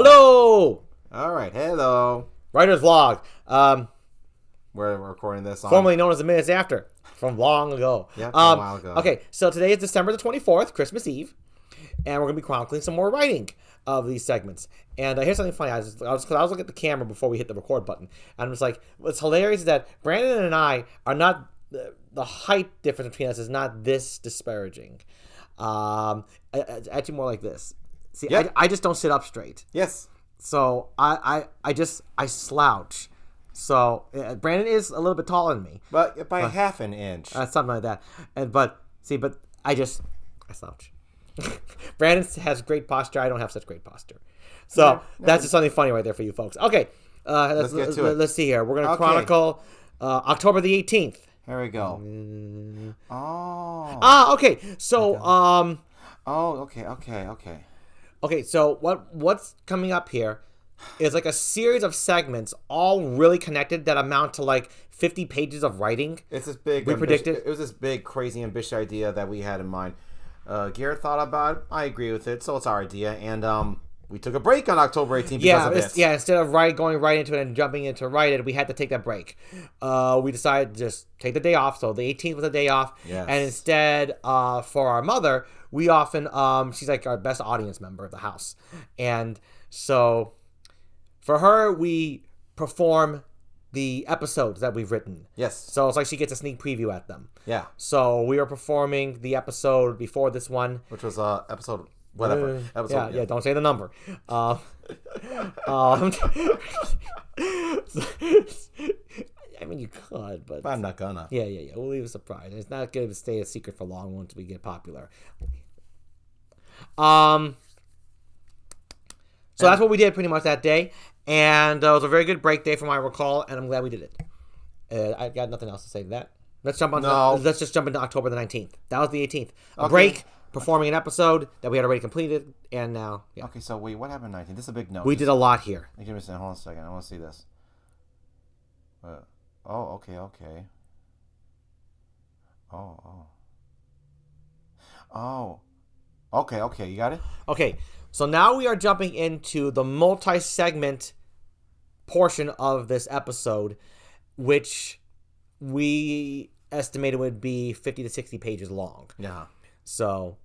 Hello! All right, hello. Writer's Vlog. We're recording this on... Formerly known as The Minutes After. From long ago. Yeah, from a while ago. Okay, so today is December the 24th, Christmas Eve. And we're going to be chronicling some more writing of these segments. And here's something funny. I was looking at the camera before we hit the record button. And I was like, what's hilarious is that Brandon and I are not... The height difference between us is not this disparaging. It's actually more like this. See, yep. I just don't sit up straight. Yes. So I slouch. So Brandon is a little bit taller than me, but by half an inch, something like that. But I slouch. Brandon has great posture. I don't have such great posture. So that's just something funny right there for you folks. Okay, let's get to it. Let's see here. We're gonna chronicle October the 18th. Here we go. Okay. So okay. Okay, so what's coming up here is like a series of segments, all really connected, that amount to like 50 pages of writing. It's this big. We predicted. It was this big, crazy, ambitious idea that we had in mind. Garrett thought about it. I agree with it, so it's our idea, and we took a break on October 18th because of this. Yeah, instead of going right into it and jumping into write it, we had to take that break. We decided to just take the day off, so the 18th was a day off. Yes. And instead, for our mother, we often, she's like our best audience member of the house. And so for her, we perform the episodes that we've written. Yes. So it's like she gets a sneak preview at them. Yeah. So we are performing the episode before this one. Which was episode... Whatever. Yeah, don't say the number. I mean, you could, but I'm not gonna. Yeah. We'll leave a surprise. It's not going to stay a secret for long once we get popular. So that's what we did pretty much that day, and it was a very good break day from what I recall, and I'm glad we did it. I got nothing else to say to that. Let's just jump into October the 19th. That was the 18th. Break. Performing an episode that we had already completed, and now, yeah. Okay, so wait, what happened 19? This is a big note. We did a lot here. Give me a second. Hold on a second. I want to see this. Okay. Okay, you got it? Okay, so now we are jumping into the multi-segment portion of this episode, which we estimated would be 50 to 60 pages long. Yeah. So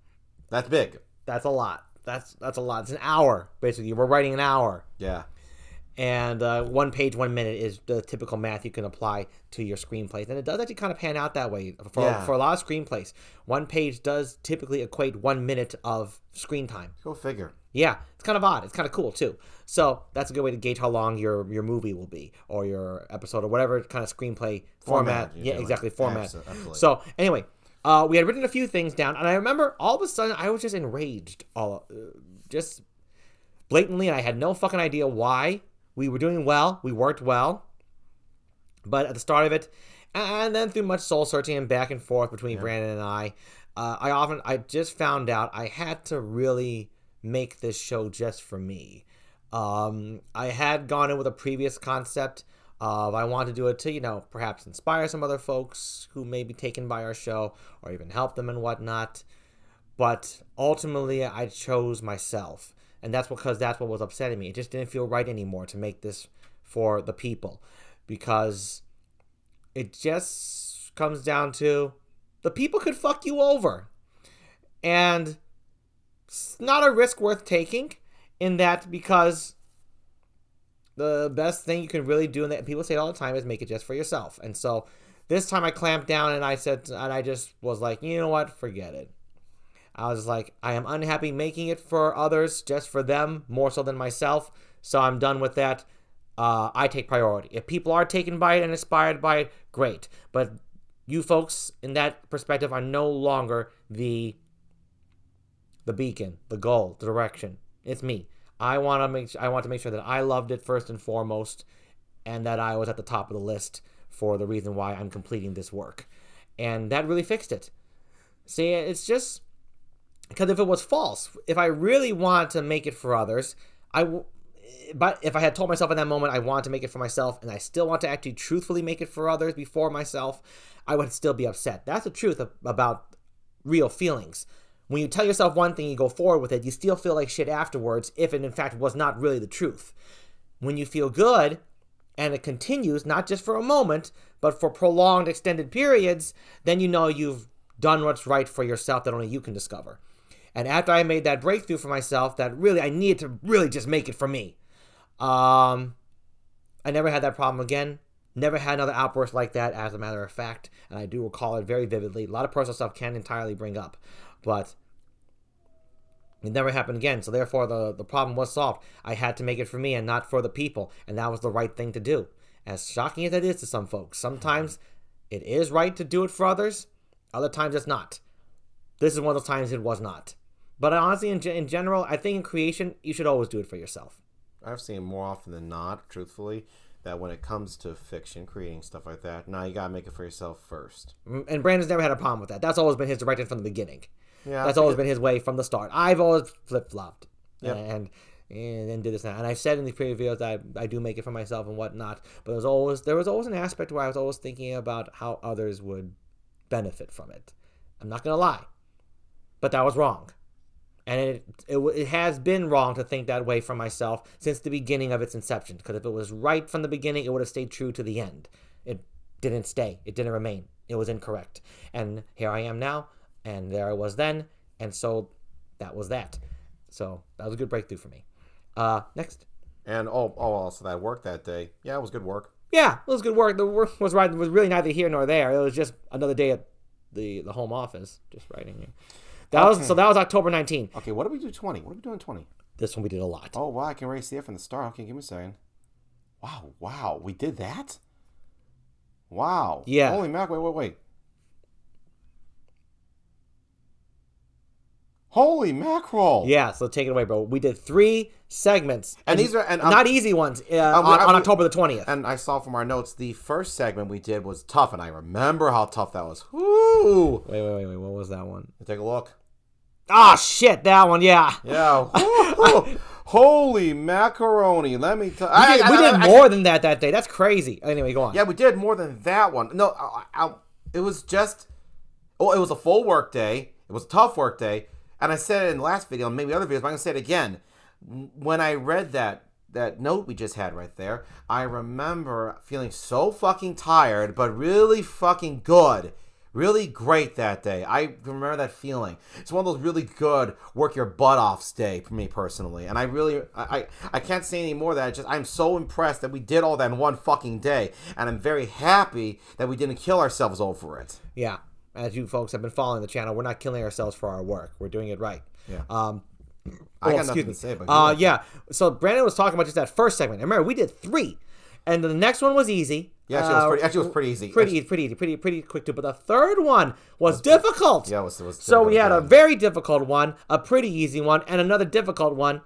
that's big. That's a lot. That's a lot. It's an hour, basically. We're writing an hour. Yeah. And 1 page, 1 minute is the typical math you can apply to your screenplays. And it does actually kind of pan out that way for a lot of screenplays. 1 page does typically equate 1 minute of screen time. Go figure. Yeah. It's kind of odd. It's kind of cool, too. So that's a good way to gauge how long your movie will be, or your episode, or whatever kind of screllay format. Yeah, exactly. Format. Absolutely. So anyway, we had written a few things down, and I remember all of a sudden I was just enraged, just blatantly, and I had no fucking idea why. We were doing well, we worked well, but at the start of it, and then through much soul searching and back and forth between Brandon and I just found out I had to really make this show just for me. I had gone in with a previous concept of I want to do it to, perhaps inspire some other folks who may be taken by our show, or even help them and whatnot. But ultimately, I chose myself. And that's because that's what was upsetting me. It just didn't feel right anymore to make this for the people. Because it just comes down to the people could fuck you over. And it's not a risk worth taking in that, because the best thing you can really do, and that people say it all the time, is make it just for yourself. And so this time I clamped down and I just was like, you know what? Forget it. I was like, I am unhappy making it for others, just for them, more so than myself. So I'm done with that. I take priority. If people are taken by it and inspired by it, great. But you folks in that perspective are no longer the beacon, the goal, the direction. It's me. I want to make sure that I loved it first and foremost, and that I was at the top of the list for the reason why I'm completing this work. And that really fixed it. See, it's just... Because if it was false, if I really wanted to make it for others, but if I had told myself in that moment I wanted to make it for myself, and I still want to actually truthfully make it for others before myself, I would still be upset. That's the truth about real feelings. When you tell yourself one thing, you go forward with it, you still feel like shit afterwards if it in fact was not really the truth. When you feel good, and it continues, not just for a moment, but for prolonged extended periods, then you know you've done what's right for yourself that only you can discover. And after I made that breakthrough for myself, that really, I needed to really just make it for me. I never had that problem again. Never had another outburst like that, as a matter of fact. And I do recall it very vividly. A lot of personal stuff can't entirely bring up. But it never happened again. So therefore, the problem was solved. I had to make it for me and not for the people. And that was the right thing to do. As shocking as that is to some folks, sometimes it is right to do it for others. Other times it's not. This is one of those times it was not. But honestly, in general, I think in creation, you should always do it for yourself. I've seen more often than not, truthfully, that when it comes to fiction, creating stuff like that, you gotta make it for yourself first. And Brandon's never had a problem with that. That's always been his direction from the beginning. Yeah, that's always been his way from the start. I've always flip-flopped. Yep. And did this now. And I've said in the previous videos that I do make it for myself and whatnot. But there was always an aspect where I was always thinking about how others would benefit from it. I'm not gonna lie, but that was wrong. And it has been wrong to think that way for myself since the beginning of its inception. Because if it was right from the beginning, it would have stayed true to the end. It didn't stay. It didn't remain. It was incorrect. And here I am now, and there I was then, and so that was that. So that was a good breakthrough for me. Next. And also that work that day. Yeah, it was good work. Yeah, it was good work. The work was right. It was really neither here nor there. It was just another day at the home office, just writing. That was October 19th. Okay, what did we do 20? What did we do in 20? This one we did a lot. Oh, wow, I can already see it from the start. Okay, give me a second. Wow, we did that? Wow. Yeah. Holy mackerel, wait. Holy mackerel. Yeah, so take it away, bro. We did 3 segments. And these are not easy ones on October the 20th. And I saw from our notes, the first segment we did was tough, and I remember how tough that was. Woo! Wait. What was that one? Take a look. Ah, shit, that one, yeah. Yeah. Holy macaroni. Let me tell you. We did more than that day. That's crazy. Anyway, go on. Yeah, we did more than that one. No, it was just... Oh, it was a full work day. It was a tough work day. And I said it in the last video, and maybe other videos, but I'm going to say it again. When I read that note we just had right there, I remember feeling so fucking tired, but really fucking good. Really great that day. I remember that feeling. It's one of those really good work your butt off day for me personally. And I can't say any more of that. I'm so impressed that we did all that in one fucking day. And I'm very happy that we didn't kill ourselves over it. Yeah. As you folks have been following the channel, we're not killing ourselves for our work. We're doing it right. Yeah. I got nothing to say, but yeah. So Brandon was talking about just that first segment. And remember, we did 3, and the next one was easy. Yeah, actually, it was pretty easy. Pretty quick too. But the third one was difficult. Yeah, it was so we had a very difficult one, a pretty easy one, and another difficult one,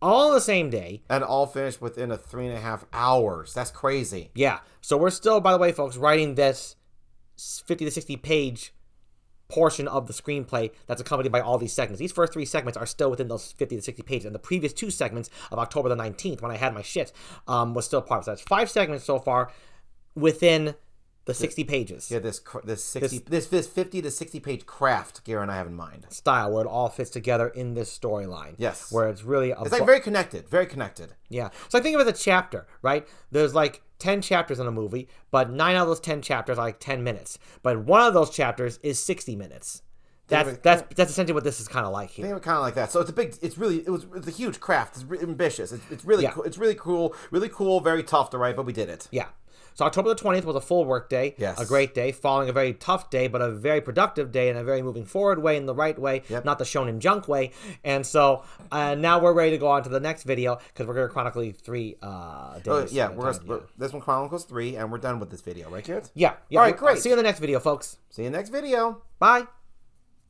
all on the same day. And all finished within 3.5 hours. That's crazy. Yeah. So we're still, by the way, folks, writing this 50 to 60 page portion of the screenplay that's accompanied by all these segments. These first 3 segments are still within those 50 to 60 pages, and the previous 2 segments of October the 19th, when I had my shit, was still part of it. So that's 5 segments so far within the 60 pages. Yeah, this 50 to 60 page craft Garrett and I have in mind. Style, where it all fits together in this storyline. Yes. Where it's really... It's like very connected. Very connected. Yeah. So I think of it as a chapter, right? There's like 10 chapters in a movie, but 9 out of those 10 chapters are like 10 minutes. But one of those chapters is 60 minutes. That's essentially what this is kind of like here. I think of it kind of like that. So it's a huge craft. It's really ambitious. It's really cool. It's really cool, very tough to write, but we did it. Yeah. So October the 20th was a full work day, yes. A great day, following a very tough day, but a very productive day in a very moving forward way, in the right way, not the shonen junk way. And so now we're ready to go on to the next video because we're going to chronicle 3 days. This one chronicles 3, and we're done with this video, right, Garrett? Yeah. All right, great. See you in the next video, folks. See you next video. Bye.